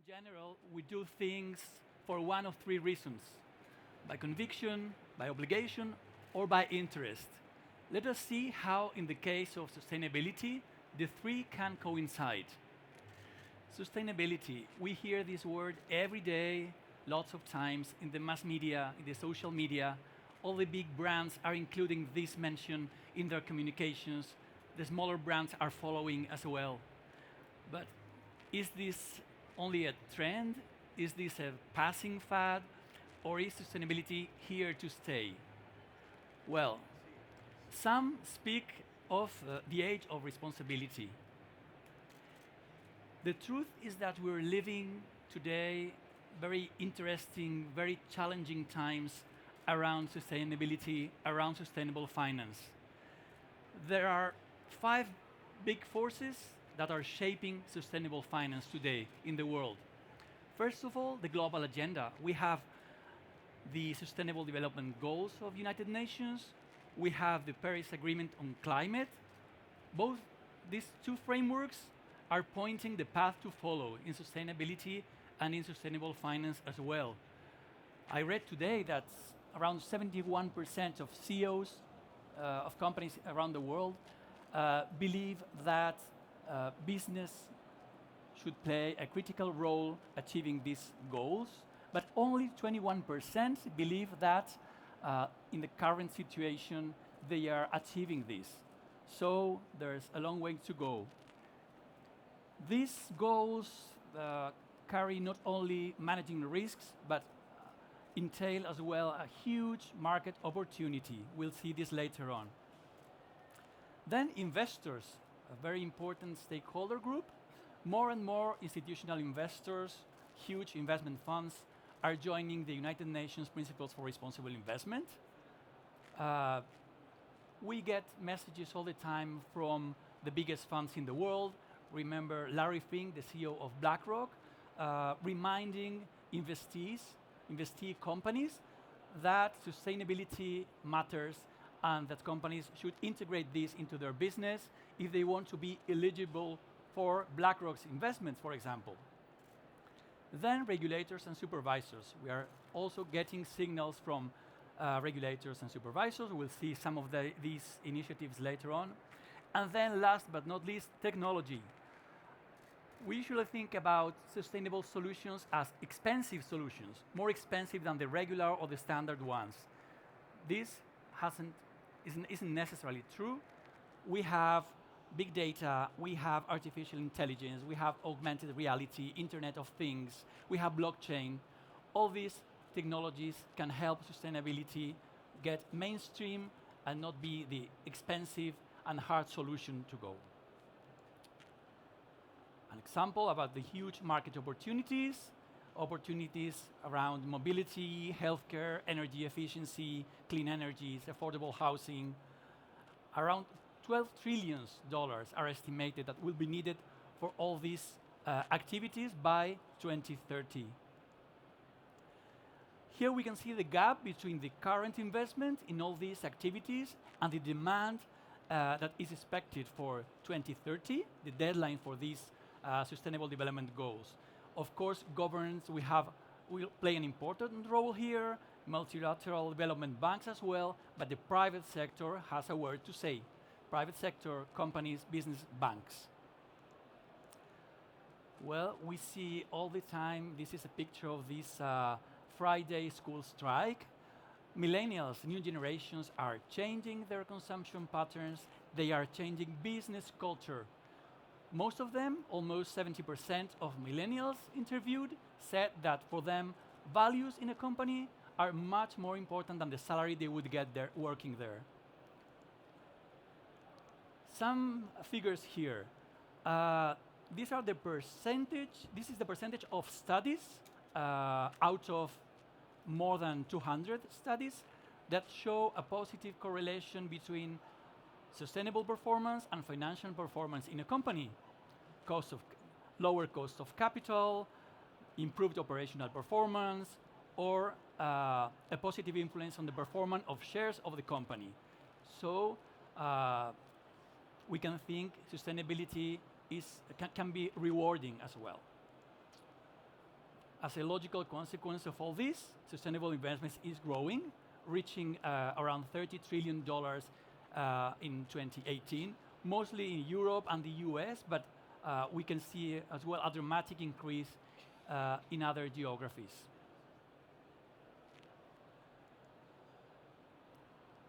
general, we do things for one of three reasons: by conviction, by obligation, or by interest. Let us see how, in the case of sustainability, the three can coincide. Sustainability, we hear this word every day, lots of times, in the mass media, in the social media. All the big brands are including this mention in their communications. The smaller brands are following as well. But is this only a trend? Is this a passing fad? Or is sustainability here to stay? Well, some speak of the age of responsibility. The truth is that we're living today very interesting, very challenging times around sustainability, around sustainable finance. There are five big forces that are shaping sustainable finance today in the world. First of all, the global agenda. We have the Sustainable Development Goals of the United Nations. We have the Paris Agreement on climate. Both these two frameworks are pointing the path to follow in sustainability and in sustainable finance as well. I read today that around 71% of CEOs of companies around the world believe that business should play a critical role achieving these goals, but only 21% believe that in the current situation they are achieving this. So there's a long way to go. These goals carry not only managing risks, but entail as well a huge market opportunity. We'll see this later on. Then investors, a very important stakeholder group. More and more institutional investors, huge investment funds, are joining the United Nations Principles for Responsible Investment. We get messages all the time from the biggest funds in the world. Remember Larry Fink, the CEO of BlackRock, reminding investee companies that sustainability matters and that companies should integrate this into their business if they want to be eligible for BlackRock's investments, for example. Then regulators and supervisors. We are also getting signals from regulators and supervisors. We'll see some of these initiatives later on. And then last but not least, technology. We usually think about sustainable solutions as expensive solutions, more expensive than the regular or the standard ones. This isn't necessarily true. We have big data, we have artificial intelligence, we have augmented reality, Internet of Things, we have blockchain. All these technologies can help sustainability get mainstream and not be the expensive and hard solution to go. An example about the huge market opportunities around mobility, healthcare, energy efficiency, clean energies, affordable housing. Around $12 trillion are estimated that will be needed for all these activities by 2030. Here we can see the gap between the current investment in all these activities and the demand that is expected for 2030, the deadline for these Sustainable Development Goals. Of course, governments will play an important role here, multilateral development banks as well, but the private sector has a word to say. Private sector, companies, business, banks. Well, we see all the time, this is a picture of this Friday school strike. Millennials, new generations, are changing their consumption patterns. They are changing business culture. Most of them, almost 70% of millennials interviewed, said that for them, values in a company are much more important than the salary they would get there working there. Some figures here. These are the percentage. This is the percentage of studies out of more than 200 studies that show a positive correlation between sustainable performance and financial performance in a company. Lower cost of capital, improved operational performance, or a positive influence on the performance of shares of the company. So we can think sustainability can be rewarding as well. As a logical consequence of all this, sustainable investments is growing, reaching around $30 trillion in 2018, mostly in Europe and the US, but we can see as well a dramatic increase in other geographies.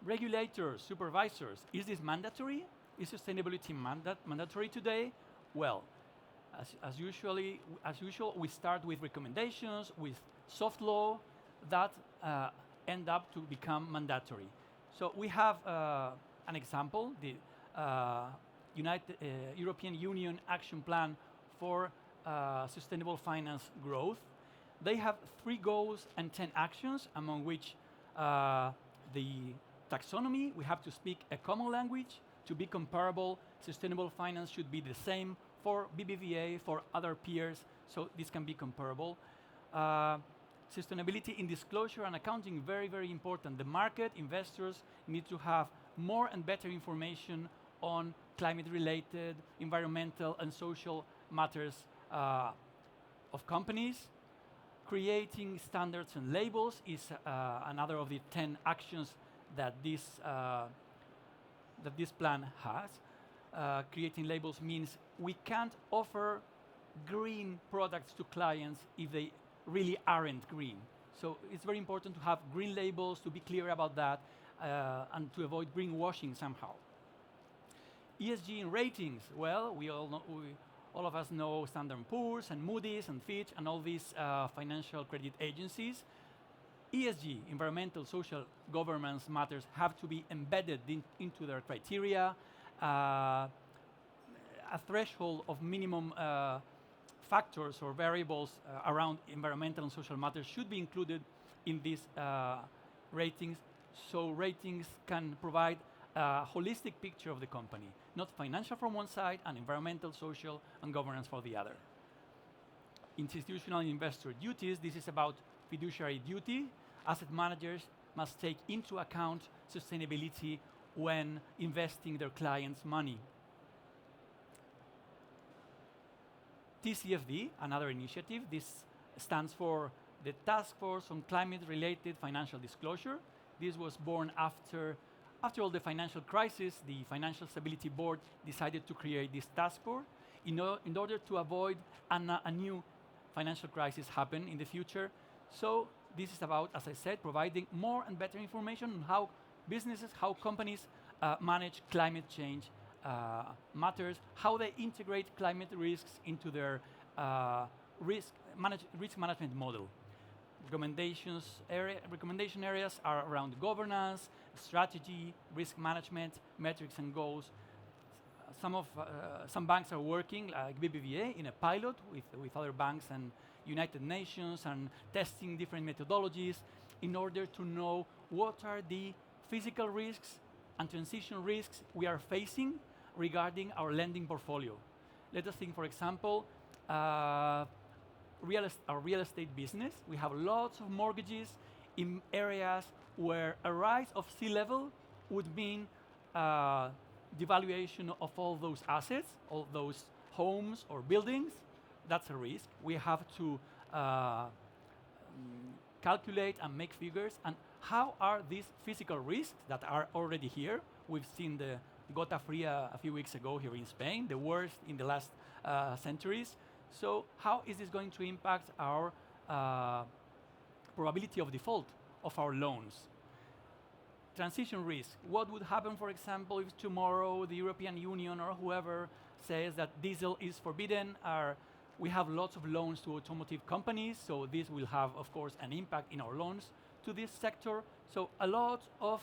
Regulators, supervisors, is this mandatory? Is sustainability mandatory today? Well, as usual, we start with recommendations, with soft law that end up to become mandatory. So we have an example, the European Union Action Plan for Sustainable Finance Growth. They have 3 goals and 10 actions, among which the taxonomy, we have to speak a common language. To be comparable, sustainable finance should be the same for BBVA, for other peers, so this can be comparable. Sustainability in disclosure and accounting, very, very important. The market, investors need to have more and better information on climate-related, environmental and social matters of companies. Creating standards and labels is another of the 10 actions that this plan has. Creating labels means we can't offer green products to clients if they really aren't green. So it's very important to have green labels, to be clear about that, and to avoid greenwashing somehow. ESG in ratings, well, all of us know Standard & Poor's and Moody's and Fitch and all these financial credit agencies. ESG, environmental, social, governance matters, have to be embedded into their criteria. A threshold of minimum factors or variables around environmental and social matters should be included in these ratings, so ratings can provide a holistic picture of the company, not financial from one side and environmental, social, and governance for the other. Institutional investor duties, this is about fiduciary duty. Asset managers must take into account sustainability when investing their clients' money. TCFD, another initiative, this stands for the Task Force on Climate-Related Financial Disclosure. This was born after all the financial crisis. The Financial Stability Board decided to create this task force in order to avoid a new financial crisis happen in the future. So this is about, as I said, providing more and better information on how businesses, how companies manage climate change matters, how they integrate climate risks into their risk management model. Recommendation areas are around governance, strategy, risk management, metrics and goals. Some banks are working, like BBVA, in a pilot with other banks and United Nations, and testing different methodologies in order to know what are the physical risks and transition risks we are facing regarding our lending portfolio. Let us think, for example, our real estate business. We have lots of mortgages in areas where a rise of sea level would mean devaluation of all those assets, all those homes or buildings. That's a risk. We have to calculate and make figures. And how are these physical risks that are already here? We've seen the Gota Fria a few weeks ago here in Spain, the worst in the last centuries. So how is this going to impact our probability of default of our loans? Transition risk. What would happen, for example, if tomorrow the European Union or whoever says that diesel is forbidden? We have lots of loans to automotive companies, so this will have, of course, an impact in our loans to this sector. So a lot of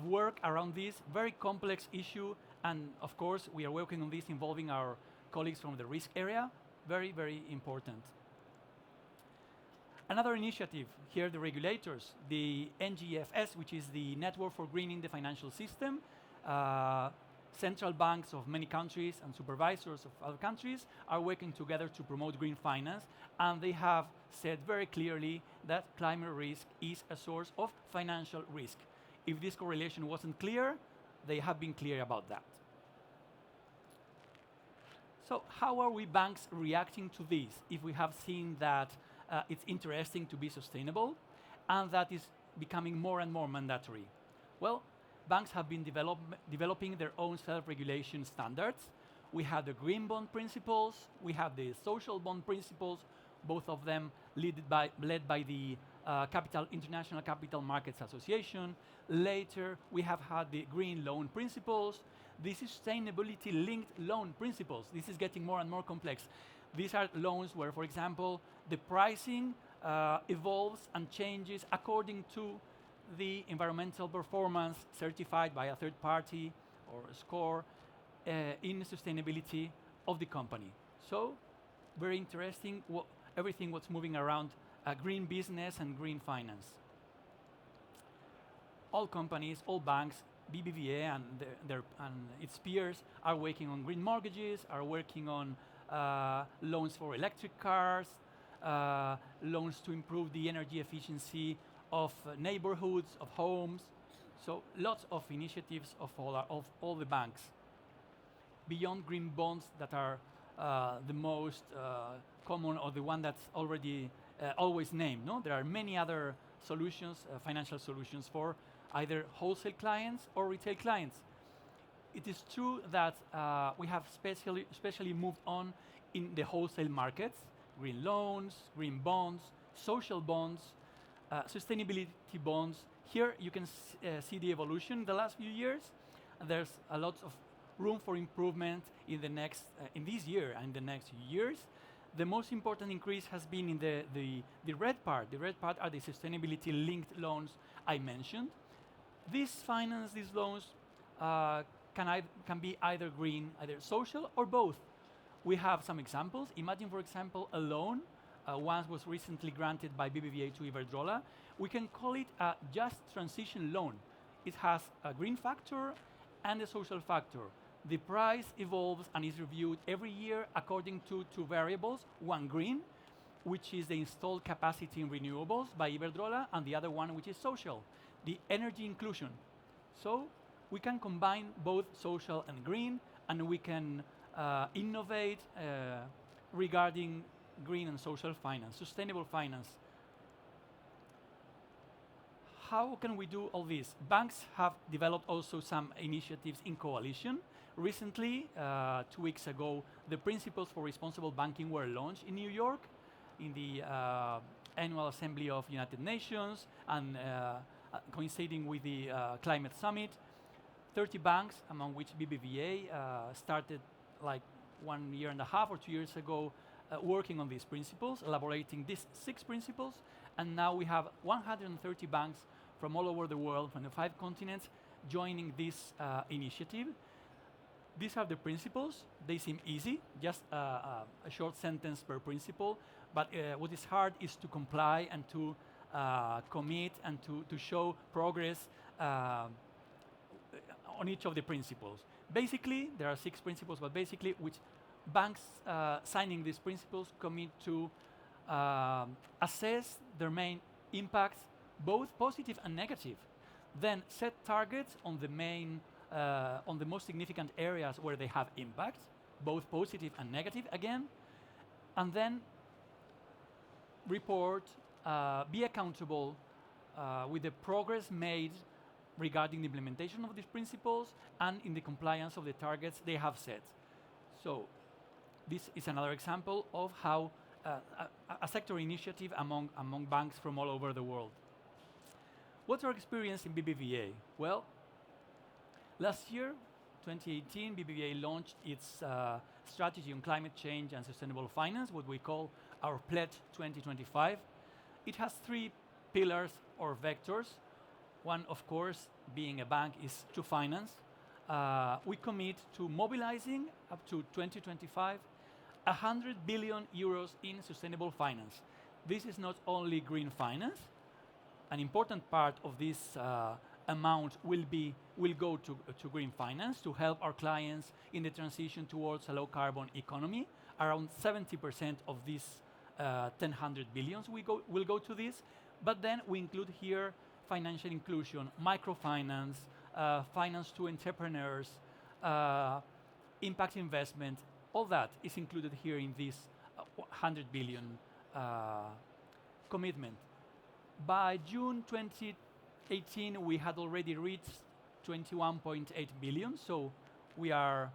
work around this very complex issue, and of course we are working on this involving our colleagues from the risk area. Very, very important. Another initiative here, the regulators, the NGFS, which is the Network for Greening the Financial System. Central banks of many countries and supervisors of other countries are working together to promote green finance, and they have said very clearly that climate risk is a source of financial risk. If this correlation wasn't clear, they have been clear about that. So how are we banks reacting to this if we have seen that it's interesting to be sustainable and that is becoming more and more mandatory? Well, banks have been developing their own self-regulation standards. We have the green bond principles, we have the social bond principles, both of them led by the International Capital Markets Association. Later, we have had the green loan principles, the sustainability-linked loan principles. This is getting more and more complex. These are loans where, for example, the pricing evolves and changes according to the environmental performance certified by a third party or a score in sustainability of the company. So, very interesting, everything what's moving around green business and green finance. All companies, all banks, BBVA and its peers are working on green mortgages, are working on loans for electric cars, loans to improve the energy efficiency of neighborhoods, of homes. So lots of initiatives of all the banks. Beyond green bonds that are the most common or the one that's already always named, no? There are many other solutions, financial solutions for either wholesale clients or retail clients. It is true that we have especially moved on in the wholesale markets, green loans, green bonds, social bonds, sustainability bonds. Here you can see the evolution in the last few years. There's a lot of room for improvement in this year and the next few years. The most important increase has been in the red part. The red part are the sustainability-linked loans I mentioned. These loans can be either green, either social, or both. We have some examples. Imagine, for example, a loan. One was recently granted by BBVA to Iberdrola. We can call it a just transition loan. It has a green factor and a social factor. The price evolves and is reviewed every year according to two variables. One green, which is the installed capacity in renewables by Iberdrola, and the other one which is social, the energy inclusion. So we can combine both social and green, and we can innovate regarding green and social finance, sustainable finance. How can we do all this? Banks have developed also some initiatives in coalition. Recently, 2 weeks ago, the Principles for Responsible Banking were launched in New York in the Annual Assembly of United Nations and coinciding with the Climate Summit. 30 banks, among which BBVA, started like 1.5 years or 2 years ago working on these principles, elaborating these 6 principles, and now we have 130 banks from all over the world, from the 5 continents, joining this initiative. These are the principles. They seem easy, just a short sentence per principle, but what is hard is to comply and to commit and to show progress on each of the principles. Basically, there are 6 principles, but basically which banks signing these principles commit to assess their main impacts, both positive and negative, then set targets on the most significant areas where they have impacts, both positive and negative again, and then report, be accountable with the progress made regarding the implementation of these principles and in the compliance of the targets they have set. So this is another example of how a sector initiative among banks from all over the world. What's our experience in BBVA? Well, last year, 2018, BBVA launched its strategy on climate change and sustainable finance, what we call our Pledge 2025. It has 3 pillars or vectors. One, of course, being a bank, is to finance. We commit to mobilizing up to 2025 100 billion euros in sustainable finance. This is not only green finance. An important part of this amount will go to green finance to help our clients in the transition towards a low carbon economy. Around 70% of this 100 billions will go to this. But then we include here financial inclusion, microfinance, finance to entrepreneurs, impact investment, All that is included here in this 100 billion commitment. By June 2018, we had already reached 21.8 billion, so we are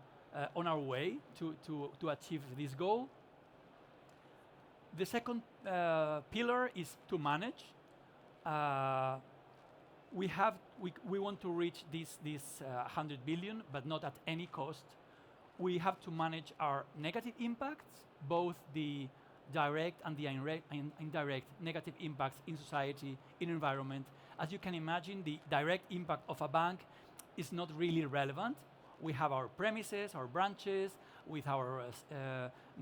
on our way to achieve this goal. The second pillar is to manage. We want to reach this 100 billion, but not at any cost. We have to manage our negative impacts, both the direct and the indirect negative impacts in society, in environment. As you can imagine, the direct impact of a bank is not really relevant. We have our premises, our branches, with our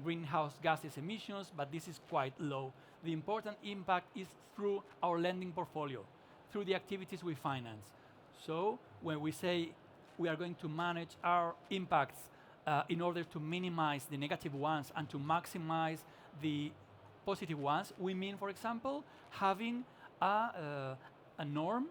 greenhouse gases emissions, but this is quite low. The important impact is through our lending portfolio, through the activities we finance. So when we say we are going to manage our impacts in order to minimize the negative ones and to maximize the positive ones, we mean, for example, having a norm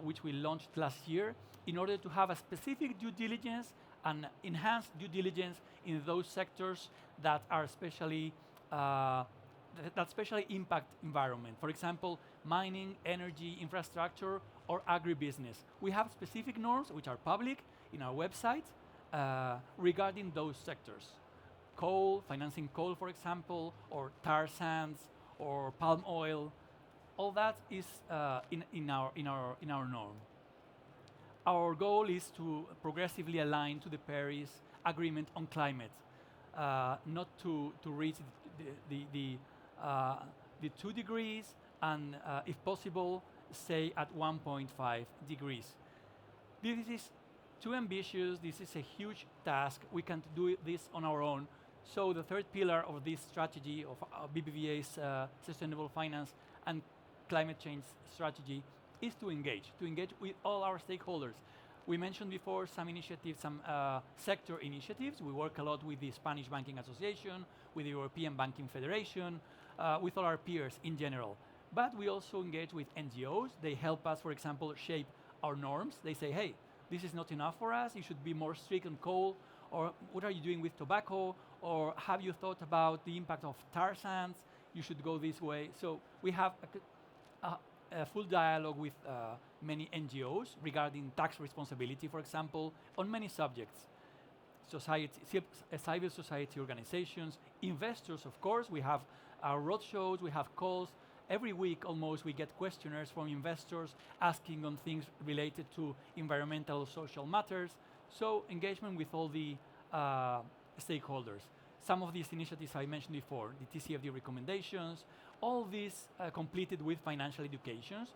which we launched last year in order to have a specific due diligence and enhanced due diligence in those sectors that are especially that especially impact environment. For example, mining, energy, infrastructure, or agribusiness. We have specific norms which are public in our website regarding those sectors. Coal, financing coal, for example, or tar sands, or palm oil. All that is in our norm. Our goal is to progressively align to the Paris Agreement on climate, not to reach the 2 degrees, and if possible, stay at 1.5 degrees. This is too ambitious. This is a huge task. We can't do this on our own. So the third pillar of this strategy of BBVA's sustainable finance and climate change strategy is to engage with all our stakeholders. We mentioned before some initiatives, some sector initiatives. We work a lot with the Spanish Banking Association, with the European Banking Federation, with all our peers in general. But we also engage with NGOs. They help us, for example, shape our norms. They say, hey, this is not enough for us. You should be more strict on coal. Or what are you doing with tobacco? Or have you thought about the impact of tar sands? You should go this way. So we have a full dialogue with many NGOs regarding tax responsibility, for example, on many subjects. Civil society organizations, investors, of course. We have our roadshows, we have calls. Every week almost we get questionnaires from investors asking on things related to environmental, social matters. So engagement with all the stakeholders. Some of these initiatives I mentioned before, the TCFD recommendations, all these completed with financial education,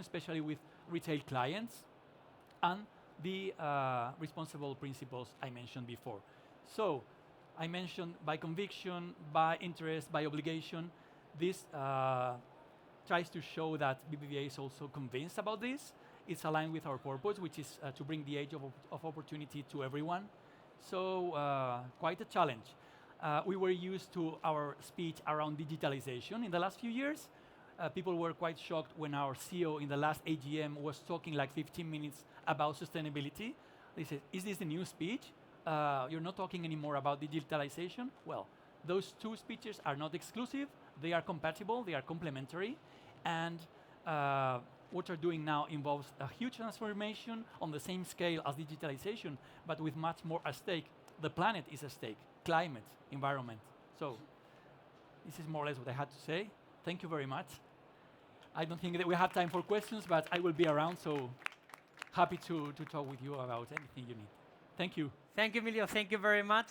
especially with retail clients, and the responsible principles I mentioned before. So I mentioned by conviction, by interest, by obligation. This tries to show that BBVA is also convinced about this. It's aligned with our purpose, which is to bring the age of opportunity to everyone. So quite a challenge. We were used to our speech around digitalization in the last few years. People were quite shocked when our CEO in the last AGM was talking like 15 minutes about sustainability. They said, is this the new speech? You're not talking anymore about digitalization? Well, those two speeches are not exclusive. They are compatible, they are complementary. And what we're doing now involves a huge transformation on the same scale as digitalization, but with much more at stake. The planet is at stake, climate, environment. So this is more or less what I had to say. Thank you very much. I don't think that we have time for questions, but I will be around, so happy to talk with you about anything you need. Thank you. Thank you, Emilio. Thank you very much.